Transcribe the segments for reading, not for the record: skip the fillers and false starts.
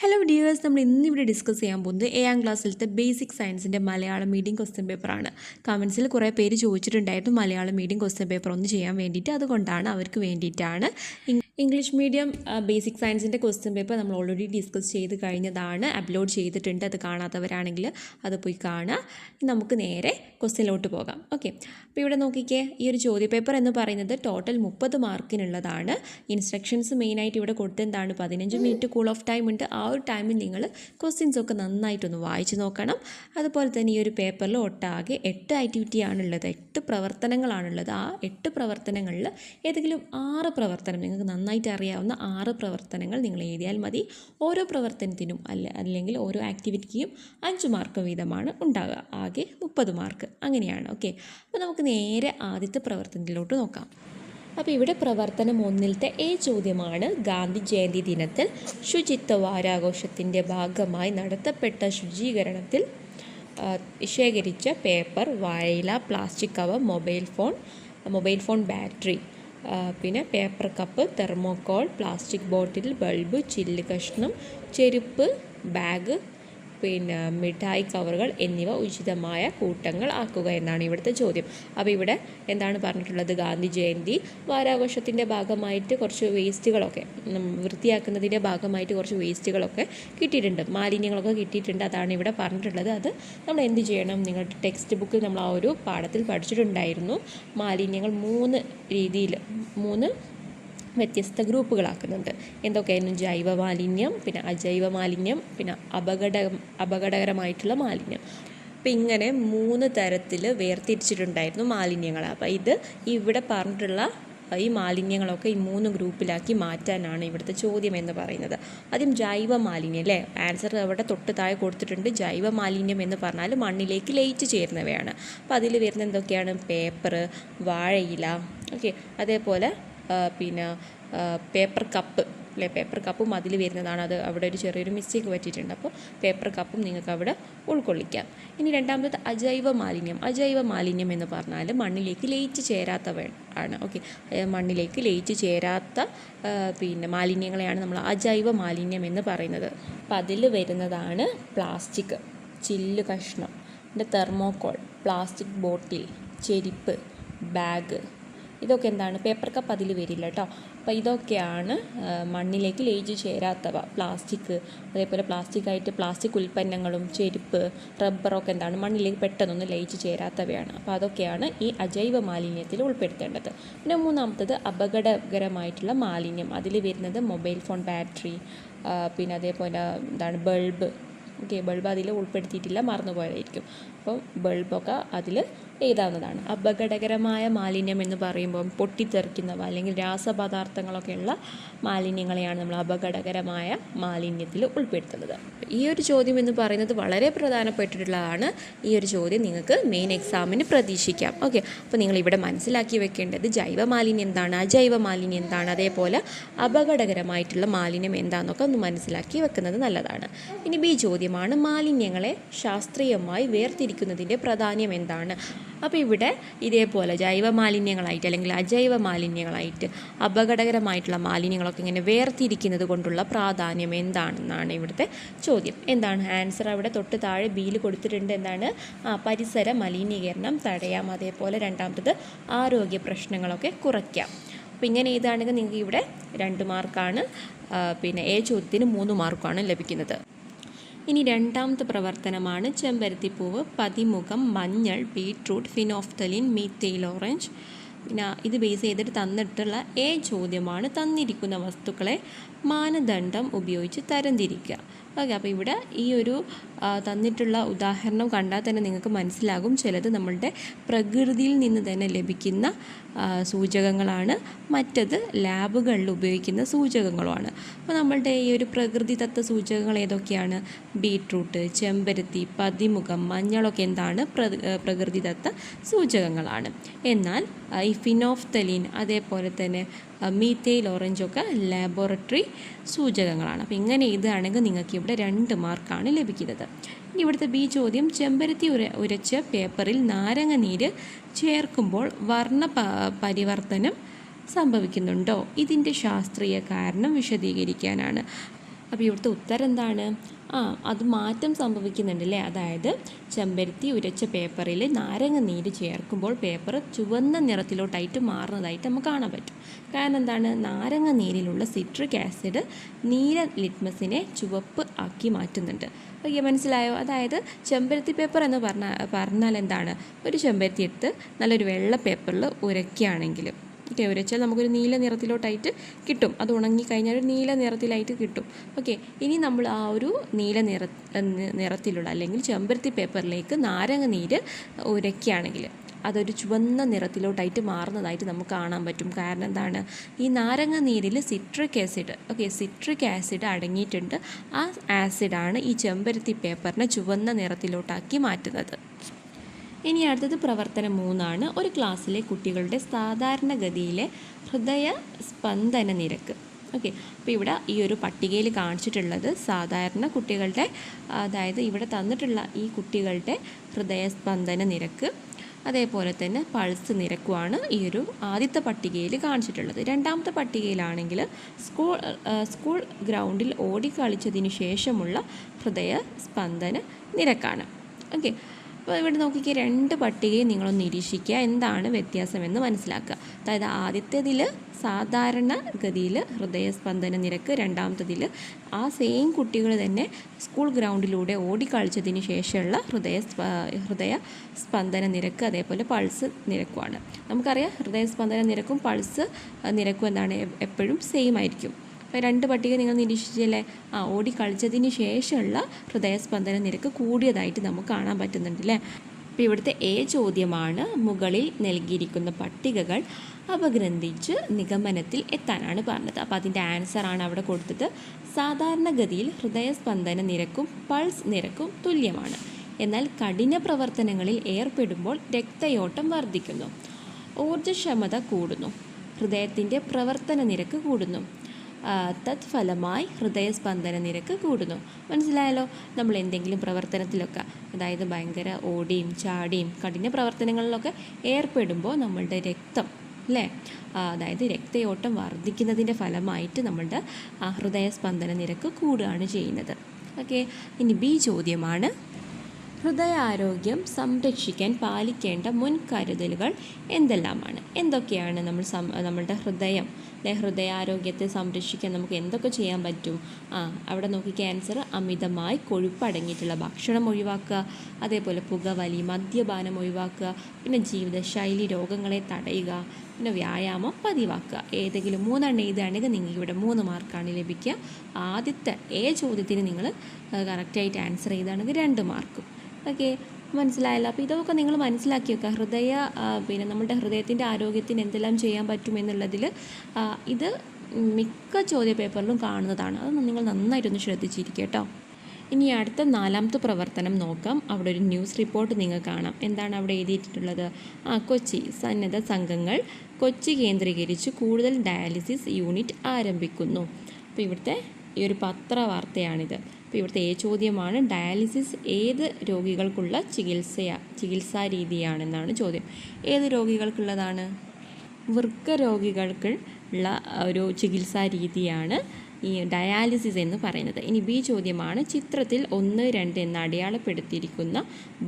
Hello dears, നമ്മൾ ഇന്നിവിടെ discuss ചെയ്യാൻ പോകുന്നത് 7ാം ക്ലാസ്സിലത്തെ ബേസിക് സയൻസിൻ്റെ മലയാളം മീഡിയം ക്വസ്റ്റ്യൻ പേപ്പറാണ്. കമൻസിൽ കുറേ പേര് ചോദിച്ചിട്ടുണ്ടായിരുന്നു മലയാളം മീഡിയം ക്വസ്റ്റ്യൻ പേപ്പർ ഒന്ന് ചെയ്യാൻ വേണ്ടിയിട്ട്. അതുകൊണ്ടാണ് അവർക്ക് വേണ്ടിയിട്ടാണ്. ഇംഗ്ലീഷ് മീഡിയം ബേസിക് സയൻസിൻ്റെ ക്വസ്റ്റ്യൻ പേപ്പർ നമ്മൾ ഓൾറെഡി ഡിസ്കസ് ചെയ്ത് കഴിഞ്ഞതാണ്, അപ്ലോഡ് ചെയ്തിട്ടുണ്ട്. അത് കാണാത്തവരാണെങ്കിൽ അത് പോയി കാണുക. നമുക്ക് നേരെ ക്വസ്റ്റ്യനിലോട്ട് പോകാം. ഓക്കെ, അപ്പോൾ ഇവിടെ നോക്കിക്കേ, ഈ ഒരു ചോദ്യപേപ്പർ എന്ന് പറയുന്നത് ടോട്ടൽ 30 മാർക്കിനുള്ളതാണ്. ഇൻസ്ട്രക്ഷൻസ് മെയിനായിട്ട് ഇവിടെ കൊടുത്തെന്താണ്, 15 മിനിറ്റ് കൂൾ ഓഫ് ടൈം ഉണ്ട്. ആ ഒരു ടൈമിൽ നിങ്ങൾ ക്വസ്റ്റ്യൻസൊക്കെ നന്നായിട്ടൊന്ന് വായിച്ച് നോക്കണം. അതുപോലെ തന്നെ ഈ ഒരു പേപ്പറിൽ ഒട്ടാകെ 8 ആക്ടിവിറ്റിയാണുള്ളത്, 8 പ്രവർത്തനങ്ങളാണുള്ളത്. ആ 8 പ്രവർത്തനങ്ങളിൽ ഏതെങ്കിലും 6 പ്രവർത്തനം, നിങ്ങൾക്ക് നന്നായിട്ട് അറിയാവുന്ന 6 പ്രവർത്തനങ്ങൾ നിങ്ങൾ എഴുതിയാൽ മതി. ഓരോ പ്രവർത്തനത്തിനും അല്ലെങ്കിൽ ഓരോ ആക്ടിവിറ്റിക്കും 5 മാർക്ക് വീതമാണ് ഉണ്ടാകുക. ആകെ 30 മാർക്ക് അങ്ങനെയാണ്. ഓക്കെ, അപ്പോൾ നമുക്ക് നേരെ ആദ്യത്തെ പ്രവർത്തനത്തിലോട്ട് നോക്കാം. അപ്പോൾ ഇവിടെ പ്രവർത്തനം 1-ത്തെ ചോദ്യമാണ്. ഗാന്ധി ജയന്തി ദിനത്തിൽ ശുചിത്വ വാരാഘോഷത്തിൻ്റെ ഭാഗമായി നടത്തപ്പെട്ട ശുചീകരണത്തിൽ ശേഖരിച്ച പേപ്പർ, വാഴയില, plastic cover, mobile phone battery, പിന്നെ paper cup, thermocol, plastic bottle, bulb, ചില്ല് കഷ്ണം, ചെരുപ്പ്, ബാഗ്, പിന്നെ മിഠായി കവറുകൾ എന്നിവ ഉചിതമായ കൂട്ടങ്ങൾ ആക്കുക എന്നാണ് ഇവിടുത്തെ ചോദ്യം. അപ്പോൾ ഇവിടെ എന്താണ് പറഞ്ഞിട്ടുള്ളത്, ഗാന്ധി ജയന്തി വാരാഘോഷത്തിൻ്റെ ഭാഗമായിട്ട് കുറച്ച് വേസ്റ്റുകളൊക്കെ വൃത്തിയാക്കുന്നതിൻ്റെ ഭാഗമായിട്ട് കുറച്ച് വേസ്റ്റുകളൊക്കെ കിട്ടിയിട്ടുണ്ട്, മാലിന്യങ്ങളൊക്കെ കിട്ടിയിട്ടുണ്ട്. അതാണ് ഇവിടെ പറഞ്ഞിട്ടുള്ളത്. അത് നമ്മൾ എന്ത് ചെയ്യണം, നിങ്ങളുടെ ടെക്സ്റ്റ് ബുക്കിൽ നമ്മൾ ആ ഒരു പാഠത്തിൽ പഠിച്ചിട്ടുണ്ടായിരുന്നു. മാലിന്യങ്ങൾ 3 വ്യത്യസ്ത ഗ്രൂപ്പുകളാക്കുന്നുണ്ട്. എന്തൊക്കെയായിരുന്നു, ജൈവ മാലിന്യം, പിന്നെ അജൈവ മാലിന്യം, പിന്നെ അപകടകരമായിട്ടുള്ള മാലിന്യം. അപ്പം ഇങ്ങനെ 3 തരത്തിൽ വേർതിരിച്ചിട്ടുണ്ടായിരുന്നു മാലിന്യങ്ങൾ. അപ്പോൾ ഇത് ഇവിടെ പറഞ്ഞിട്ടുള്ള ഈ മാലിന്യങ്ങളൊക്കെ ഈ 3 ഗ്രൂപ്പിലാക്കി മാറ്റാനാണ് ഇവിടുത്തെ ചോദ്യം എന്ന് പറയുന്നത്. ആദ്യം ജൈവ മാലിന്യം അല്ലേ, ആൻസർ അവിടെ തൊട്ട് താഴെ കൊടുത്തിട്ടുണ്ട്. ജൈവ മാലിന്യം എന്ന് പറഞ്ഞാൽ മണ്ണിലേക്ക് ലയിച്ച് ചേരുന്നവയാണ്. അപ്പോൾ അതിൽ വരുന്ന എന്തൊക്കെയാണ്, പേപ്പർ, വാഴയില, ഓക്കെ, അതേപോലെ പിന്നെ പേപ്പർ കപ്പ് അല്ലേ, പേപ്പർ കപ്പും അതിൽ വരുന്നതാണ്. അത് അവിടെ ഒരു ചെറിയൊരു മിസ്റ്റേക്ക് പറ്റിയിട്ടുണ്ട്. അപ്പോൾ പേപ്പർ കപ്പും നിങ്ങൾക്ക് അവിടെ ഉൾക്കൊള്ളിക്കാം. ഇനി രണ്ടാമത് അജൈവ മാലിന്യം എന്ന് പറഞ്ഞാൽ മണ്ണിലേക്ക് ലയിച്ച് ചേരാത്തവ ആണ്. ഓക്കെ, മണ്ണിലേക്ക് ലയിച്ച് ചേരാത്ത പിന്നെ മാലിന്യങ്ങളെയാണ് നമ്മൾ അജൈവ മാലിന്യം എന്ന് പറയുന്നത്. അപ്പോൾ അതിൽ വരുന്നതാണ് പ്ലാസ്റ്റിക്, ചില്ല് കഷ്ണം, പിന്നെ തെർമോക്കോൾ, പ്ലാസ്റ്റിക് ബോട്ടിൽ, ചെരുപ്പ്, ബാഗ്. ഇതൊക്കെ എന്താണ്, പേപ്പർ കപ്പ് അതിൽ വരില്ല കേട്ടോ. അപ്പോൾ ഇതൊക്കെയാണ് മണ്ണിലേക്ക് ലയിച്ച് ചേരാത്തവ. പ്ലാസ്റ്റിക്, അതേപോലെ പ്ലാസ്റ്റിക് ഉൽപ്പന്നങ്ങളും ചെരുപ്പ്, റബ്ബറൊക്കെ എന്താണ്, മണ്ണിലേക്ക് പെട്ടെന്നൊന്നും ലയിച്ച് ചേരാത്തവയാണ്. അപ്പോൾ അതൊക്കെയാണ് ഈ അജൈവ മാലിന്യത്തിൽ ഉൾപ്പെടുത്തേണ്ടത്. പിന്നെ മൂന്നാമത്തത് അപകടകരമായിട്ടുള്ള മാലിന്യം. അതിൽ വരുന്നത് മൊബൈൽ ഫോൺ ബാറ്ററി, പിന്നെ അതേപോലെ എന്താണ് ബൾബ്. ഓക്കെ, ബൾബ് അതിൽ ഉൾപ്പെടുത്തിയിട്ടില്ല, മറന്നുപോയതായിരിക്കും. അപ്പോൾ ബൾബൊക്കെ അതിൽ എഴുതാവുന്നതാണ്. അപകടകരമായ മാലിന്യം എന്ന് പറയുമ്പോൾ പൊട്ടിത്തെറിക്കുന്നവ അല്ലെങ്കിൽ രാസപദാർത്ഥങ്ങളൊക്കെയുള്ള മാലിന്യങ്ങളെയാണ് നമ്മൾ അപകടകരമായ മാലിന്യത്തിൽ ഉൾപ്പെടുത്തുന്നത്. ഈ ഒരു ചോദ്യം എന്ന് പറയുന്നത് വളരെ പ്രധാനപ്പെട്ടിട്ടുള്ളതാണ്. ഈ ഒരു ചോദ്യം നിങ്ങൾക്ക് മെയിൻ എക്സാമിന് പ്രതീക്ഷിക്കാം. ഓക്കെ, അപ്പോൾ നിങ്ങളിവിടെ മനസ്സിലാക്കി വെക്കേണ്ടത് ജൈവ മാലിന്യം എന്താണ്, അജൈവ മാലിന്യം എന്താണ്, അതേപോലെ അപകടകരമായിട്ടുള്ള മാലിന്യം എന്താണെന്നൊക്കെ ഒന്ന് മനസ്സിലാക്കി വെക്കുന്നത് നല്ലതാണ്. ഇനി ബി ചോദ്യമാണ്, മാലിന്യങ്ങളെ ശാസ്ത്രീയമായി വേർതിരിക്കുന്നതിൻ്റെ പ്രാധാന്യം എന്താണ്. അപ്പോൾ ഇവിടെ ഇതേപോലെ ജൈവ മാലിന്യങ്ങളായിട്ട് അല്ലെങ്കിൽ അജൈവ മാലിന്യങ്ങളായിട്ട് അപകടകരമായിട്ടുള്ള മാലിന്യങ്ങളൊക്കെ ഇങ്ങനെ വേർതിരിക്കുന്നത് കൊണ്ടുള്ള പ്രാധാന്യം എന്താണെന്നാണ് ഇവിടുത്തെ ചോദ്യം. എന്താണ് ആൻസർ, അവിടെ തൊട്ട് താഴെ ബിയിൽ കൊടുത്തിട്ടുണ്ട്. എന്താണ്, പരിസര മലിനീകരണം തടയാം, അതേപോലെ രണ്ടാമത്തത് ആരോഗ്യ പ്രശ്നങ്ങളൊക്കെ കുറയ്ക്കാം. അപ്പോൾ ഇങ്ങനെ എഴുതുകയാണെങ്കിൽ നിങ്ങൾക്ക് ഇവിടെ 2 മാർക്കാണ്, പിന്നെ ചോദ്യത്തിന് 3 മാർക്കാണ് ലഭിക്കുന്നത്. ഇനി രണ്ടാമത്തെ പ്രവർത്തനമാണ് ചെമ്പരത്തിപ്പൂവ്, പതിമുഖം, മഞ്ഞൾ, ബീട്രൂട്ട്, ഫിനോഫ്തലിൻ, മീത്തൈൽ ഓറഞ്ച്. പിന്നെ ഇത് ബേസ് ചെയ്തിട്ട് തന്നിട്ടുള്ള ചോദ്യമാണ്. തന്നിരിക്കുന്ന വസ്തുക്കളെ മാനദണ്ഡം ഉപയോഗിച്ച് തരംതിരിക്കുക. ഓക്കെ, അപ്പോൾ ഇവിടെ ഈ ഒരു തന്നിട്ടുള്ള ഉദാഹരണം കണ്ടാൽ തന്നെ നിങ്ങൾക്ക് മനസ്സിലാകും, ചിലത് നമ്മളുടെ പ്രകൃതിയിൽ നിന്ന് തന്നെ ലഭിക്കുന്ന സൂചകങ്ങളാണ്, മറ്റത് ലാബുകളിൽ ഉപയോഗിക്കുന്ന സൂചകങ്ങളുമാണ്. അപ്പോൾ നമ്മളുടെ ഈ ഒരു പ്രകൃതിദത്ത സൂചകങ്ങൾ ഏതൊക്കെയാണ്, ബീട്രൂട്ട്, ചെമ്പരത്തി, പതിമുഖം, മഞ്ഞളൊക്കെ എന്താണ്, പ്രകൃതിദത്ത സൂചകങ്ങളാണ്. എന്നാൽ ഈ ഫിനോഫ്തലിൻ അതേപോലെ തന്നെ മീത്തൈൽ ഓറഞ്ചൊക്കെ ലാബോറട്ടറി സൂചകങ്ങളാണ്. അപ്പോൾ ഇങ്ങനെ എഴുതുകയാണെങ്കിൽ നിങ്ങൾക്ക് ഇവിടെ 2 മാർക്കാണ് ലഭിക്കുന്നത്. ഇനി ഇവിടുത്തെ ബി ചോദ്യം, ചെമ്പരത്തി ഉരച്ച പേപ്പറിൽ നാരങ്ങ നീര് ചേർക്കുമ്പോൾ വർണ്ണ പരിവർത്തനം സംഭവിക്കുന്നുണ്ടോ, ഇതിൻ്റെ ശാസ്ത്രീയ കാരണം വിശദീകരിക്കാനാണ്. അപ്പോൾ ഇവിടുത്തെ ഉത്തരം എന്താണ്? അത് മാറ്റം സംഭവിക്കുന്നുണ്ട് അല്ലേ. അതായത് ചെമ്പരത്തി ഉരച്ച പേപ്പറിൽ നാരങ്ങ നീര് ചേർക്കുമ്പോൾ പേപ്പർ ചുവന്ന നിറത്തിലോട്ടായിട്ട് മാറുന്നതായിട്ട് നമുക്ക് കാണാൻ പറ്റും. കാരണം എന്താണ്? നാരങ്ങ നീരിലുള്ള സിട്രിക് ആസിഡ് നീല ലിറ്റ്മസിനെ ചുവപ്പ് ആക്കി മാറ്റുന്നുണ്ട്. ഓക്കെ, മനസ്സിലായോ? അതായത് ചെമ്പരത്തി പേപ്പർ എന്ന് പറഞ്ഞാൽ എന്താണ്? ഒരു ചെമ്പരത്തി എടുത്ത് നല്ലൊരു വെള്ള പേപ്പറിൽ ഉരയ്ക്കുകയാണെങ്കിൽ, ഓക്കെ, ഉരച്ചാൽ നമുക്കൊരു നീല നിറത്തിലോട്ടായിട്ട് കിട്ടും. അത് ഉണങ്ങിക്കഴിഞ്ഞാൽ ഒരു നീല നിറത്തിലായിട്ട് കിട്ടും. ഓക്കെ, ഇനി നമ്മൾ ആ ഒരു നീല നിറത്തിലുള്ള അല്ലെങ്കിൽ ചെമ്പരത്തി പേപ്പറിലേക്ക് നാരങ്ങ നീര് ഉരയ്ക്കുകയാണെങ്കിൽ അതൊരു ചുവന്ന നിറത്തിലോട്ടായിട്ട് മാറുന്നതായിട്ട് നമുക്ക് കാണാൻ പറ്റും. കാരണം എന്താണ്? ഈ നാരങ്ങ നീരിൽ സിട്രിക് ആസിഡ് അടങ്ങിയിട്ടുണ്ട്. ആ ആസിഡാണ് ഈ ചെമ്പരത്തി പേപ്പറിനെ ചുവന്ന നിറത്തിലോട്ടാക്കി മാറ്റുന്നത്. ഇനി അടുത്തത് പ്രവർത്തനം 3 ഒരു ക്ലാസ്സിലെ കുട്ടികളുടെ സാധാരണഗതിയിലെ ഹൃദയ സ്പന്ദന നിരക്ക്. ഓക്കെ, അപ്പോൾ ഇവിടെ ഈ ഒരു പട്ടികയിൽ കാണിച്ചിട്ടുള്ളത് സാധാരണ കുട്ടികളുടെ, അതായത് ഇവിടെ തന്നിട്ടുള്ള ഈ കുട്ടികളുടെ ഹൃദയസ്പന്ദന നിരക്ക്, അതേപോലെ തന്നെ പൾസ് നിരക്കുമാണ് ഈ ഒരു ആദ്യത്തെ പട്ടികയിൽ കാണിച്ചിട്ടുള്ളത്. രണ്ടാമത്തെ പട്ടികയിലാണെങ്കിൽ സ്കൂൾ ഗ്രൗണ്ടിൽ ഓടിക്കളിച്ചതിന് ശേഷമുള്ള ഹൃദയസ്പന്ദന നിരക്കാണ്. ഓക്കെ, അപ്പോൾ ഇവിടെ നോക്കിക്കുക, 2 പട്ടികയും നിങ്ങളൊന്ന് നിരീക്ഷിക്കുക, എന്താണ് വ്യത്യാസമെന്ന് മനസ്സിലാക്കുക. അതായത് ആദ്യത്തേതിൽ സാധാരണ ഗതിയിൽ ഹൃദയസ്പന്ദന നിരക്ക്, രണ്ടാമത്തേതിൽ ആ സെയിം കുട്ടികൾ തന്നെ സ്കൂൾ ഗ്രൗണ്ടിലൂടെ ഓടിക്കളിച്ചതിന് ശേഷമുള്ള ഹൃദയ സ്പന്ദന നിരക്ക്, അതേപോലെ പൾസ് നിരക്കുമാണ്. നമുക്കറിയാം ഹൃദയസ്പന്ദന നിരക്കും പൾസ് നിരക്കും എന്താണ്? എപ്പോഴും സെയിം ആയിരിക്കും. അപ്പോൾ 2 പട്ടിക നിങ്ങൾ നിരീക്ഷിച്ചല്ലേ? ഓടിക്കളിച്ചതിന് ശേഷമുള്ള ഹൃദയസ്പന്ദന നിരക്ക് കൂടിയതായിട്ട് നമുക്ക് കാണാൻ പറ്റുന്നുണ്ട് അല്ലേ. അപ്പോൾ ഇവിടുത്തെ ചോദ്യമാണ്, മുകളിൽ നൽകിയിരിക്കുന്ന പട്ടികകൾ അപഗ്രന്ഥിച്ച് നിഗമനത്തിൽ എത്താനാണ് പറഞ്ഞത്. അപ്പോൾ അതിൻ്റെ ആൻസറാണ് അവിടെ കൊടുത്തത്. സാധാരണഗതിയിൽ ഹൃദയസ്പന്ദന നിരക്കും പൾസ് നിരക്കും തുല്യമാണ്. എന്നാൽ കഠിന പ്രവർത്തനങ്ങളിൽ ഏർപ്പെടുമ്പോൾ രക്തയോട്ടം വർദ്ധിക്കുന്നു, ഊർജ്ജക്ഷമത കൂടുന്നു, ഹൃദയത്തിൻ്റെ പ്രവർത്തന നിരക്ക് കൂടുന്നു, തത്ഫലമായി ഹൃദയസ്പന്ദന നിരക്ക് കൂടുന്നു. മനസ്സിലായല്ലോ? നമ്മൾ എന്തെങ്കിലും പ്രവർത്തനത്തിലൊക്കെ, അതായത് ഭയങ്കര ഓടിയും ചാടിയും കഠിന പ്രവർത്തനങ്ങളിലൊക്കെ ഏർപ്പെടുമ്പോൾ നമ്മളുടെ രക്തം അല്ലേ, അതായത് രക്തയോട്ടം വർദ്ധിക്കുന്നതിൻ്റെ ഫലമായിട്ട് നമ്മളുടെ ഹൃദയസ്പന്ദന നിരക്ക് കൂടുകയാണ് ചെയ്യുന്നത്. ഓക്കെ, ഇനി ബി ചോദ്യമാണ്, ഹൃദയാരോഗ്യം സംരക്ഷിക്കാൻ പാലിക്കേണ്ട മുൻകരുതലുകൾ എന്തെല്ലാമാണ്? എന്തൊക്കെയാണ് നമ്മളുടെ ഹൃദയാരോഗ്യത്തെ സംരക്ഷിക്കാൻ നമുക്ക് എന്തൊക്കെ ചെയ്യാൻ പറ്റും? അവിടെ നോക്കി ക്യാൻസർ, അമിതമായി കൊഴുപ്പടങ്ങിയിട്ടുള്ള ഭക്ഷണം ഒഴിവാക്കുക, അതേപോലെ പുകവലി, മദ്യപാനം ഒഴിവാക്കുക, പിന്നെ ജീവിതശൈലി രോഗങ്ങളെ തടയുക, പിന്നെ വ്യായാമം പതിവാക്കുക. ഏതെങ്കിലും 3 എഴുതുകയാണെങ്കിൽ നിങ്ങൾക്ക് ഇവിടെ 3 മാർക്കാണ് ലഭിക്കുക. ആദ്യത്തെ ചോദ്യത്തിന് നിങ്ങൾ കറക്റ്റായിട്ട് ആൻസർ ചെയ്താണെങ്കിൽ 2 മാർക്കും. ഓക്കെ, മനസ്സിലായല്ലോ? അപ്പോൾ ഇതൊക്കെ നിങ്ങൾ മനസ്സിലാക്കി വെക്കുക. നമ്മുടെ ഹൃദയത്തിൻ്റെ ആരോഗ്യത്തിന് എന്തെല്ലാം ചെയ്യാൻ പറ്റുമെന്നുള്ളതിൽ ഇത് മിക്ക ചോദ്യ പേപ്പറിലും കാണുന്നതാണ്. അത് നിങ്ങൾ നന്നായിട്ടൊന്ന് ശ്രദ്ധിച്ചിരിക്കുക കേട്ടോ. ഇനി അടുത്ത 4ാമത്തെ പ്രവർത്തനം നോക്കാം. അവിടെ ഒരു ന്യൂസ് റിപ്പോർട്ട് നിങ്ങൾക്ക് കാണാം. എന്താണ് അവിടെ എഴുതിയിട്ടുള്ളത്? കൊച്ചി സന്നദ്ധ സംഘങ്ങൾ കൊച്ചി കേന്ദ്രീകരിച്ച് കൂടുതൽ ഡയാലിസിസ് യൂണിറ്റ് ആരംഭിക്കുന്നു. അപ്പോൾ ഇവിടുത്തെ ഈ ഒരു പത്രവാർത്തയാണിത്. അപ്പോൾ ഇവിടുത്തെ ചോദ്യമാണ്, ഡയാലിസിസ് ഏത് രോഗികൾക്കുള്ള ചികിത്സാ രീതിയാണെന്നാണ് ചോദ്യം. ഏത് രോഗികൾക്കുള്ളതാണ്? വൃക്ക രോഗികൾക്കുള്ള ഒരു ചികിത്സാ രീതിയാണ് ഈ ഡയാലിസിസ് എന്ന് പറയുന്നത്. ഇനി ബി ചോദ്യമാണ്, ചിത്രത്തിൽ 1, 2 എന്ന് അടയാളപ്പെടുത്തിയിരിക്കുന്ന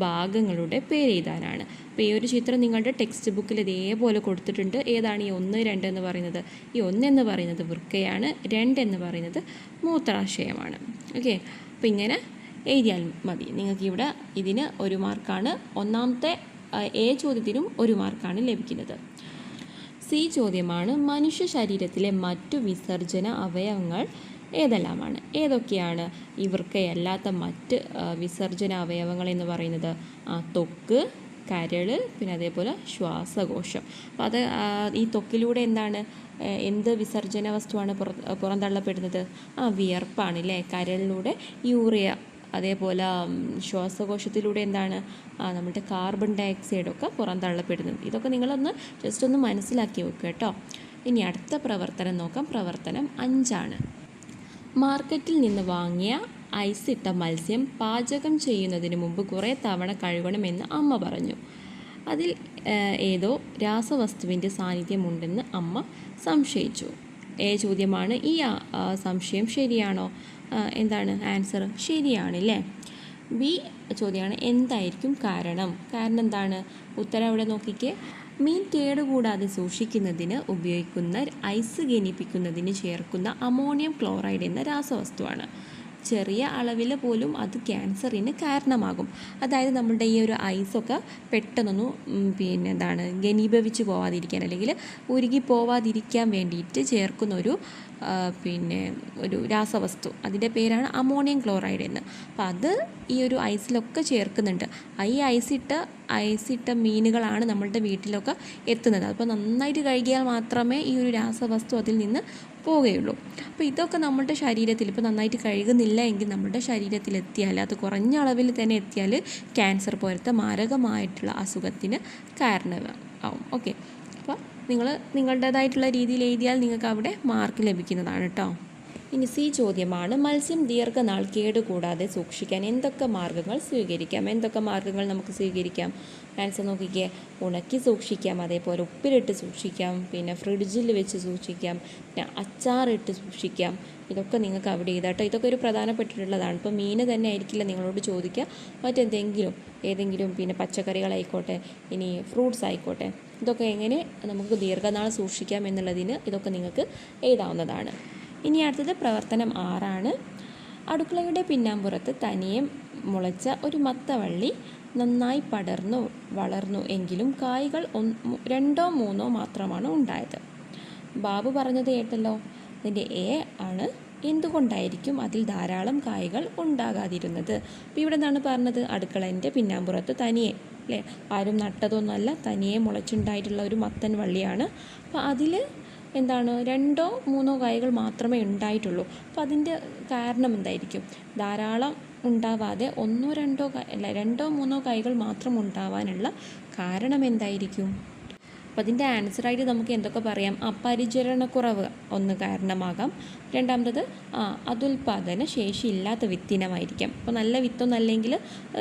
ഭാഗങ്ങളുടെ പേരെഴുതാനാണ്. അപ്പോൾ ഈ ഒരു ചിത്രം നിങ്ങളുടെ ടെക്സ്റ്റ് ബുക്കിൽ ഇതേപോലെ കൊടുത്തിട്ടുണ്ട്. ഏതാണ് ഈ 1, 2 എന്ന് പറയുന്നത്? ഈ 1 എന്ന് പറയുന്നത് വൃക്കയാണ്, 2 എന്ന് പറയുന്നത് മൂത്രാശയമാണ്. ഓക്കെ, അപ്പോൾ ഇങ്ങനെ എഴുതിയാൽ മതി. നിങ്ങൾക്ക് ഇവിടെ ഇതിന് 1 മാർക്കാണ്. ഒന്നാമത്തെ ചോദ്യത്തിനും 1 മാർക്കാണ് ലഭിക്കുന്നത്. സി ചോദ്യമാണ്, മനുഷ്യ ശരീരത്തിലെ മറ്റു വിസർജന അവയവങ്ങൾ ഏതെല്ലാമാണ്? ഏതൊക്കെയാണ് ഈ വൃക്കയല്ലാത്ത മറ്റ് വിസർജന അവയവങ്ങൾ എന്ന് പറയുന്നത്? ത്വക്ക്, കരൾ, പിന്നെ അതേപോലെ ശ്വാസകോശം. അപ്പോൾ അത് ഈ ത്വക്കിലൂടെ എന്ത് വിസർജന വസ്തുവാണ് പുറന്തള്ളപ്പെടുന്നത്? വിയർപ്പാണ് അല്ലേ. കരളിലൂടെ യൂറിയ, അതേപോലെ ശ്വാസകോശത്തിലൂടെ നമ്മുടെ കാർബൺ ഡയോക്സൈഡൊക്കെ പുറന്തള്ളപ്പെടുന്നത്. ഇതൊക്കെ നിങ്ങളൊന്ന് ജസ്റ്റ് ഒന്ന് മനസ്സിലാക്കി വെക്കുക കേട്ടോ. ഇനി അടുത്ത പ്രവർത്തനം നോക്കാം. പ്രവർത്തനം 5 മാർക്കറ്റിൽ നിന്ന് വാങ്ങിയ ഐസിട്ട മത്സ്യം പാചകം ചെയ്യുന്നതിന് മുമ്പ് കുറേ തവണ കഴുകണമെന്ന് അമ്മ പറഞ്ഞു. അതിൽ ഏതോ രാസവസ്തുവിൻ്റെ സാന്നിധ്യമുണ്ടെന്ന് അമ്മ സംശയിച്ചു. ചോദ്യമാണ്, ഈ സംശയം ശരിയാണോ? എന്താണ് ആൻസർ? ശരിയാണല്ലേ. ബി ചോദ്യമാണ് എന്തായിരിക്കും കാരണം? കാരണം എന്താണ്? ഉത്തരം അവിടെ നോക്കിക്കേ. മീൻ കേടുകൂടാതെ സൂക്ഷിക്കുന്നതിന് ഉപയോഗിക്കുന്ന ഐസ് ഘനീപ്പിക്കുന്നതിന് ചേർക്കുന്ന അമോണിയം ക്ലോറൈഡ് എന്ന രാസവസ്തുവാണ്. ചെറിയ അളവിൽ പോലും അത് ക്യാൻസറിന് കാരണമാകും. അതായത് നമ്മുടെ ഈ ഒരു ഐസൊക്കെ പെട്ടെന്നൊന്നും എന്താണ് ഘനീഭവിച്ച് പോവാതിരിക്കാൻ അല്ലെങ്കിൽ ഉരുകി പോവാതിരിക്കാൻ വേണ്ടിയിട്ട് ചേർക്കുന്ന ഒരു രാസവസ്തു, അതിൻ്റെ പേരാണ് അമോണിയം ക്ലോറൈഡ് എന്ന്. അപ്പോൾ അത് ഈ ഒരു ഐസിലൊക്കെ ചേർക്കുന്നുണ്ട്. ഈ ഐസിട്ട മീനുകളാണ് നമ്മളുടെ വീട്ടിലൊക്കെ എത്തുന്നത്. അപ്പോൾ നന്നായിട്ട് കഴുകിയാൽ മാത്രമേ ഈ ഒരു രാസവസ്തു അതിൽ നിന്ന് പോവുകയുള്ളൂ. അപ്പോൾ ഇതൊക്കെ നമ്മുടെ ശരീരത്തിൽ ഇപ്പോൾ നന്നായിട്ട് കഴുകുന്നില്ല എങ്കിൽ നമ്മുടെ ശരീരത്തിൽ എത്തിയാൽ, അത് കുറഞ്ഞ അളവിൽ തന്നെ എത്തിയാൽ ക്യാൻസർ പോലത്തെ മാരകമായിട്ടുള്ള അസുഖത്തിന് കാരണമാവും. ഓക്കെ, അപ്പോൾ നിങ്ങൾ നിങ്ങളുടേതായിട്ടുള്ള രീതിയിൽ എഴുതിയാൽ നിങ്ങൾക്ക് അവിടെ മാർക്ക് ലഭിക്കുന്നതാണ് കേട്ടോ. ഇനി സി ചോദ്യമാണ്, മത്സ്യം ദീർഘനാൾ കേടുകൂടാതെ സൂക്ഷിക്കാൻ എന്തൊക്കെ മാർഗ്ഗങ്ങൾ സ്വീകരിക്കാം? എന്തൊക്കെ മാർഗ്ഗങ്ങൾ നമുക്ക് സ്വീകരിക്കാം? ആൻസർ നോക്കിക്കേ. ഉണക്കി സൂക്ഷിക്കാം, അതേപോലെ ഉപ്പിലിട്ട് സൂക്ഷിക്കാം, പിന്നെ ഫ്രിഡ്ജിൽ വെച്ച് സൂക്ഷിക്കാം, പിന്നെ അച്ചാറിട്ട് സൂക്ഷിക്കാം. ഇതൊക്കെ നിങ്ങൾക്ക് അവിടെ എഴുതാട്ടോ. ഇതൊക്കെ ഒരു പ്രധാനപ്പെട്ടിട്ടുള്ളതാണ്. ഇപ്പോൾ മീൻ തന്നെ ആയിരിക്കില്ല നിങ്ങളോട് ചോദിക്കുക, ഏതെങ്കിലും പിന്നെ പച്ചക്കറികളായിക്കോട്ടെ, ഇനി ഫ്രൂട്ട്സ് ആയിക്കോട്ടെ, ഇതൊക്കെ എങ്ങനെ നമുക്ക് ദീർഘനാൾ സൂക്ഷിക്കാം എന്നുള്ളതിന് ഇതൊക്കെ നിങ്ങൾക്ക് എഴുതാവുന്നതാണ്. ഇനി അടുത്തത് പ്രവർത്തനം 6 അടുക്കളയുടെ പിന്നാമ്പുറത്ത് തനിയെ മുളച്ച ഒരു മത്തവള്ളി നന്നായി പടർന്നു വളർന്നു എങ്കിലും കായ്കൾ 2-3 മാത്രമാണ് ഉണ്ടായത്. ബാബു പറഞ്ഞത് കേട്ടല്ലോ. അതിൻ്റെ എ ആണ്. എന്തുകൊണ്ടായിരിക്കും അതിൽ ധാരാളം കായ്കൾ ഉണ്ടാകാതിരുന്നത്? അപ്പോൾ ഇവിടെ എന്താണ് പറഞ്ഞത്? അടുക്കളൻ്റെ പിന്നാമ്പുറത്ത് തനിയെ, അല്ലേ, ആരും നട്ടതൊന്നുമല്ല, തനിയെ മുളച്ചുണ്ടായിട്ടുള്ള ഒരു മത്തൻ വള്ളിയാണ്. അപ്പോൾ അതിൽ എന്താണ് 2-3 കായ്കൾ മാത്രമേ ഉണ്ടായിട്ടുള്ളൂ. അപ്പോൾ അതിൻ്റെ കാരണം എന്തായിരിക്കും? ധാരാളം ഉണ്ടാവാതെ 2-3 കായ്കൾ മാത്രം ഉണ്ടാവാനുള്ള കാരണം എന്തായിരിക്കും? അപ്പോൾ അതിൻ്റെ ആൻസറായിട്ട് നമുക്ക് എന്തൊക്കെ പറയാം? പരിചരണക്കുറവ് ഒന്ന് കാരണമാകാം. രണ്ടാമത്തത് അതുൽപാദന ശേഷിയില്ലാത്ത വിത്തിനമായിരിക്കാം. അപ്പോൾ നല്ല വിത്തൊന്നും അല്ലെങ്കിൽ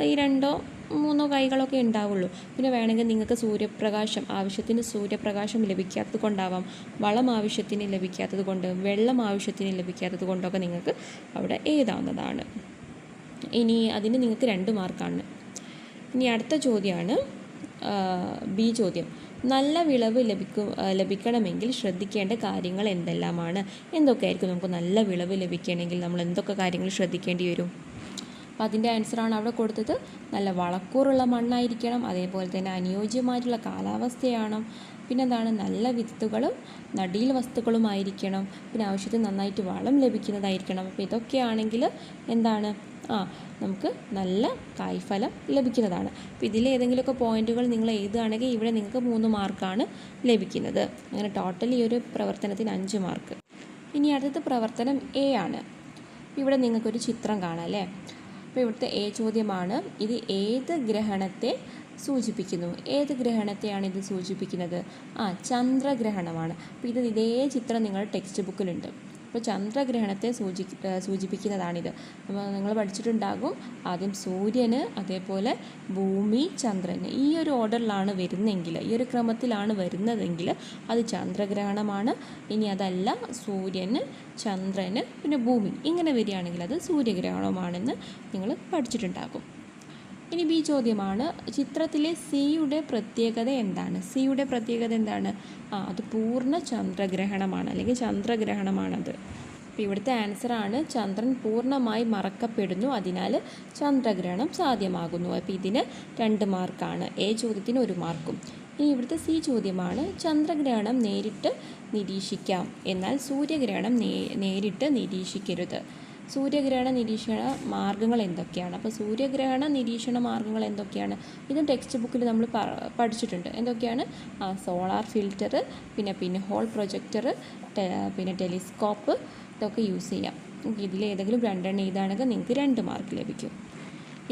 ഈ 2-3 കായ്കളൊക്കെ ഉണ്ടാവുള്ളൂ. പിന്നെ വേണമെങ്കിൽ നിങ്ങൾക്ക് ആവശ്യത്തിന് സൂര്യപ്രകാശം ലഭിക്കാത്തത് കൊണ്ടാവാം, വളം ആവശ്യത്തിന് ലഭിക്കാത്തത് കൊണ്ട്, വെള്ളം ആവശ്യത്തിന് ലഭിക്കാത്തത് കൊണ്ടൊക്കെ നിങ്ങൾക്ക് അവിടെ എഴുതാവുന്നതാണ്. ഇനി അതിന് നിങ്ങൾക്ക് 2 മാർക്കാണ്. ഇനി അടുത്ത ചോദ്യമാണ് ബി ചോദ്യം. നല്ല വിളവ് ലഭിക്കണമെങ്കിൽ ശ്രദ്ധിക്കേണ്ട കാര്യങ്ങൾ എന്തെല്ലാമാണ്? എന്തൊക്കെയായിരിക്കും നമുക്ക് നല്ല വിളവ് ലഭിക്കണമെങ്കിൽ നമ്മൾ എന്തൊക്കെ കാര്യങ്ങൾ ശ്രദ്ധിക്കേണ്ടി വരും? അപ്പോൾ അതിൻ്റെ ആൻസറാണ് അവിടെ കൊടുത്തത്. നല്ല വളക്കൂറുള്ള മണ്ണായിരിക്കണം, അതേപോലെ തന്നെ അനുയോജ്യമായിട്ടുള്ള കാലാവസ്ഥയാണ്, പിന്നെന്താണ് നല്ല വിത്തുകളും നടീൽ വസ്തുക്കളുമായിരിക്കണം, പിന്നെ ആവശ്യത്തിന് നന്നായിട്ട് വളം ലഭിക്കുന്നതായിരിക്കണം. അപ്പോൾ ഇതൊക്കെയാണെങ്കിൽ എന്താണ് നമുക്ക് നല്ല കായ്ഫലം ലഭിക്കുന്നതാണ്. അപ്പോൾ ഇതിലേതെങ്കിലുമൊക്കെ പോയിന്റുകൾ നിങ്ങൾ എഴുതുകയാണെങ്കിൽ ഇവിടെ നിങ്ങൾക്ക് 3 മാർക്കാണ് ലഭിക്കുന്നത്. അങ്ങനെ ടോട്ടൽ ഈ ഒരു പ്രവർത്തനത്തിന് 5 മാർക്ക്. ഇനി അടുത്തത് പ്രവർത്തനം എ ആണ്. ഇവിടെ നിങ്ങൾക്കൊരു ചിത്രം കാണാം അല്ലേ? അപ്പോൾ ഇവിടുത്തെ എ ചോദ്യമാണ്, ഇത് ഏത് ഗ്രഹണത്തെ സൂചിപ്പിക്കുന്നു? ഏത് ഗ്രഹണത്തെയാണ് ഇത് സൂചിപ്പിക്കുന്നത്? ചന്ദ്രഗ്രഹണമാണ്. അപ്പോൾ ഇതേ ചിത്രം നിങ്ങളുടെ ടെക്സ്റ്റ് ബുക്കിലുണ്ട്. അപ്പോൾ ചന്ദ്രഗ്രഹണത്തെ സൂചിപ്പിക്കുന്നതാണിത്. നിങ്ങൾ പഠിച്ചിട്ടുണ്ടാകും. ആദ്യം സൂര്യന്, അതേപോലെ ഭൂമി, ചന്ദ്രന്, ഈ ഒരു ഓർഡറിലാണ് വരുന്നതെങ്കിൽ, ഈ ഒരു ക്രമത്തിലാണ് വരുന്നതെങ്കിൽ അത് ചന്ദ്രഗ്രഹണമാണ്. ഇനി അതല്ല, സൂര്യന്, ചന്ദ്രന്, പിന്നെ ഭൂമി ഇങ്ങനെ വരികയാണെങ്കിൽ അത് സൂര്യഗ്രഹണമാണെന്ന് നിങ്ങൾ പഠിച്ചിട്ടുണ്ടാകും. ഇനി ബി ചോദ്യമാണ്, ചിത്രത്തിലെ സിയുടെ പ്രത്യേകത എന്താണ്? സിയുടെ പ്രത്യേകത എന്താണ്? അത് പൂർണ്ണ ചന്ദ്രഗ്രഹണമാണ്, അല്ലെങ്കിൽ ചന്ദ്രഗ്രഹണമാണത്. അപ്പോൾ ഇവിടുത്തെ ആൻസറാണ് ചന്ദ്രൻ പൂർണ്ണമായി മറക്കപ്പെടുന്നു, അതിനാൽ ചന്ദ്രഗ്രഹണം സാധ്യമാകുന്നു. അപ്പോൾ ഇതിന് 2 മാർക്കാണ്. എ ചോദ്യത്തിന് 1 മാർക്കും. ഇനി ഇവിടുത്തെ സി ചോദ്യമാണ്, ചന്ദ്രഗ്രഹണം നേരിട്ട് നിരീക്ഷിക്കാം, എന്നാൽ സൂര്യഗ്രഹണം നേരിട്ട് നിരീക്ഷിക്കരുത്. സൂര്യഗ്രഹണ നിരീക്ഷണ മാർഗ്ഗങ്ങൾ എന്തൊക്കെയാണ്? അപ്പോൾ സൂര്യഗ്രഹണ നിരീക്ഷണ മാർഗ്ഗങ്ങൾ എന്തൊക്കെയാണ്? ഇത് ടെക്സ്റ്റ് ബുക്കിൽ നമ്മൾ പഠിച്ചിട്ടുണ്ട്. എന്തൊക്കെയാണ്? സോളാർ ഫിൽറ്റർ, പിന്നെ ഹോൾ പ്രൊജക്ടർ, പിന്നെ ടെലിസ്കോപ്പ്, ഇതൊക്കെ യൂസ് ചെയ്യാം. ഇതിലേതെങ്കിലും 2 എഴുതാണെങ്കിൽ നിങ്ങൾക്ക് 2 മാർക്ക് ലഭിക്കും.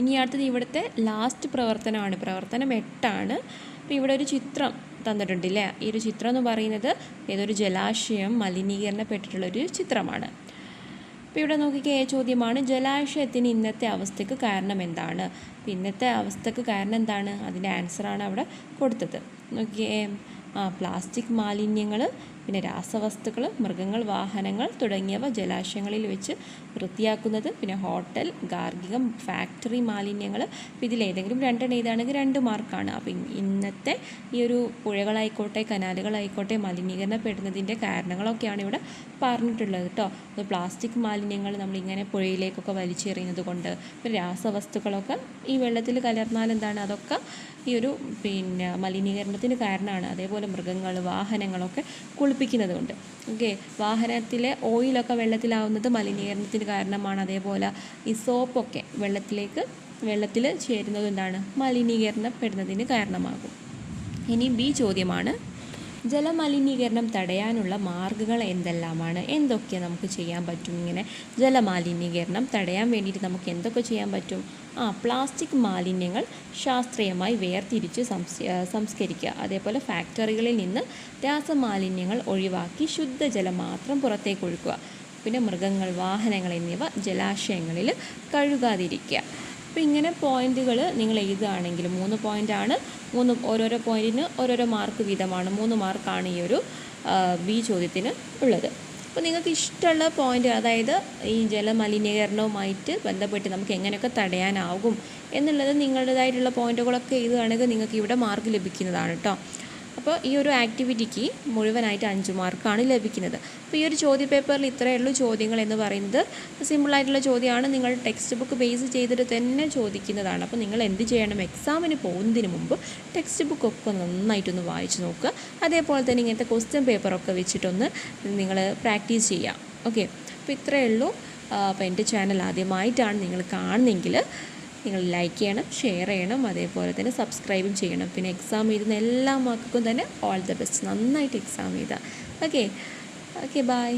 ഇനി അടുത്തത് ഇവിടുത്തെ ലാസ്റ്റ് പ്രവർത്തനമാണ്, പ്രവർത്തനം 8 അപ്പോൾ ഇവിടെ ഒരു ചിത്രം തന്നിട്ടുണ്ട് അല്ലേ? ഈ ഒരു ചിത്രം എന്ന് പറയുന്നത് ഏതൊരു ജലാശയം മലിനീകരണപ്പെട്ടിട്ടുള്ളൊരു ചിത്രമാണ്. അപ്പോൾ ഇവിടെ നോക്കിക്കേ, ചോദ്യമാണ്, ജലാശയത്തിന് ഇന്നത്തെ അവസ്ഥയ്ക്ക് കാരണം എന്താണ്? അപ്പോൾ ഇന്നത്തെ അവസ്ഥയ്ക്ക് കാരണം എന്താണ്? അതിൻ്റെ ആൻസറാണ് അവിടെ കൊടുത്തത്. നോക്കിയേ, പ്ലാസ്റ്റിക് മാലിന്യങ്ങൾ, പിന്നെ രാസവസ്തുക്കൾ, മൃഗങ്ങൾ, വാഹനങ്ങൾ തുടങ്ങിയവ ജലാശയങ്ങളിൽ വെച്ച് വൃത്തിയാക്കുന്നത്, പിന്നെ ഹോട്ടൽ, ഗാർഹികം, ഫാക്ടറി മാലിന്യങ്ങൾ. അപ്പോൾ ഇതിലേതെങ്കിലും രണ്ടെണ്ണം ഇതാണെങ്കിൽ 2 മാർക്കാണ്. അപ്പോൾ ഇന്നത്തെ ഈ ഒരു പുഴകളായിക്കോട്ടെ കനാലുകളായിക്കോട്ടെ മലിനീകരണപ്പെടുന്നതിൻ്റെ കാരണങ്ങളൊക്കെയാണ് ഇവിടെ പറഞ്ഞിട്ടുള്ളത് കേട്ടോ. അപ്പോൾ പ്ലാസ്റ്റിക് മാലിന്യങ്ങൾ നമ്മളിങ്ങനെ പുഴയിലേക്കൊക്കെ വലിച്ചെറിയുന്നത് കൊണ്ട്, പിന്നെ രാസവസ്തുക്കളൊക്കെ ഈ വെള്ളത്തിൽ കലർന്നാൽ എന്താണ്, അതൊക്കെ ഈ ഒരു പിന്നെ മലിനീകരണത്തിന് കാരണമാണ്. അതേപോലെ മൃഗങ്ങൾ, വാഹനങ്ങളൊക്കെ കുളിപ്പിക്കുന്നത് കൊണ്ട്. ഓക്കെ, വാഹനത്തിലെ ഓയിലൊക്കെ വെള്ളത്തിലാവുന്നത് മലിനീകരണത്തിന് കാരണമാണ്. അതേപോലെ ഈ സോപ്പൊക്കെ വെള്ളത്തിൽ ചേരുന്നത് എന്താണ്, മലിനീകരണപ്പെടുന്നതിന് കാരണമാകും. ഇനി ബി ചോദ്യമാണ്, ജലമലിനീകരണം തടയാനുള്ള മാർഗ്ഗങ്ങൾ എന്തെല്ലാമാണ്? എന്തൊക്കെ നമുക്ക് ചെയ്യാൻ പറ്റും? ഇങ്ങനെ ജലമലിനീകരണം തടയാൻ വേണ്ടിയിട്ട് നമുക്ക് എന്തൊക്കെ ചെയ്യാൻ പറ്റും? പ്ലാസ്റ്റിക് മാലിന്യങ്ങൾ ശാസ്ത്രീയമായി വേർതിരിച്ച് സംസ്കരിക്കുക. അതേപോലെ ഫാക്ടറികളിൽ നിന്ന് രാസമാലിന്യങ്ങൾ ഒഴിവാക്കി ശുദ്ധജലം മാത്രം പുറത്തേക്ക് ഒഴുക്കുക. പിന്നെ മൃഗങ്ങൾ, വാഹനങ്ങൾ എന്നിവ ജലാശയങ്ങളിൽ കഴുകാതിരിക്കുക. അപ്പോൾ ഇങ്ങനെ പോയിന്റുകൾ നിങ്ങൾ എഴുതുകയാണെങ്കിൽ 3 പോയിൻ്റാണ്. ഓരോരോ പോയിൻറ്റിന് ഓരോരോ മാർക്ക് വീതമാണ്. 3 മാർക്കാണ് ഈ ഒരു ബി ചോദ്യത്തിന് ഉള്ളത്. അപ്പോൾ നിങ്ങൾക്ക് ഇഷ്ടമുള്ള പോയിൻ്റ്, അതായത് ഈ ജലമലിനീകരണവുമായിട്ട് ബന്ധപ്പെട്ട് നമുക്ക് എങ്ങനെയൊക്കെ തടയാനാകും എന്നുള്ളത് നിങ്ങളുടേതായിട്ടുള്ള പോയിൻറ്റുകളൊക്കെ എഴുതുകയാണെങ്കിൽ നിങ്ങൾക്ക് ഇവിടെ മാർക്ക് ലഭിക്കുന്നതാണ് കേട്ടോ. അപ്പോൾ ഈ ഒരു ആക്ടിവിറ്റിക്ക് മുഴുവനായിട്ട് 5 മാർക്കാണ് ലഭിക്കുന്നത്. അപ്പോൾ ഈ ഒരു ചോദ്യ പേപ്പറിൽ ഇത്രയേ ഉള്ളൂ ചോദ്യങ്ങൾ എന്ന് പറയുന്നത്. സിമ്പിളായിട്ടുള്ള ചോദ്യമാണ്, നിങ്ങൾ ടെക്സ്റ്റ് ബുക്ക് ബേസ് ചെയ്തിട്ട് തന്നെ ചോദിക്കുന്നതാണ്. അപ്പോൾ നിങ്ങൾ എന്ത് ചെയ്യണം, എക്സാമിന് പോകുന്നതിന് മുമ്പ് ടെക്സ്റ്റ് ബുക്കൊക്കെ നന്നായിട്ടൊന്ന് വായിച്ച് നോക്കുക. അതേപോലെ തന്നെ ഇങ്ങനത്തെ ക്വസ്റ്റ്യൻ പേപ്പറൊക്കെ വെച്ചിട്ടൊന്ന് നിങ്ങൾ പ്രാക്ടീസ് ചെയ്യാം. ഓക്കെ, അപ്പോൾ ഇത്രയേ ഉള്ളൂ. അപ്പോൾ എൻ്റെ ചാനൽ ആദ്യമായിട്ടാണ് നിങ്ങൾ കാണുന്നതെങ്കിൽ നിങ്ങൾ ലൈക്ക് ചെയ്യണം, ഷെയർ ചെയ്യണം, അതേപോലെ തന്നെ സബ്സ്ക്രൈബും ചെയ്യണം. പിന്നെ എക്സാം എഴുതുന്ന എല്ലാ മക്കൾക്കും തന്നെ ഓൾ ദ ബെസ്റ്റ്. നന്നായിട്ട് എക്സാം എഴുതാം. Okay, by.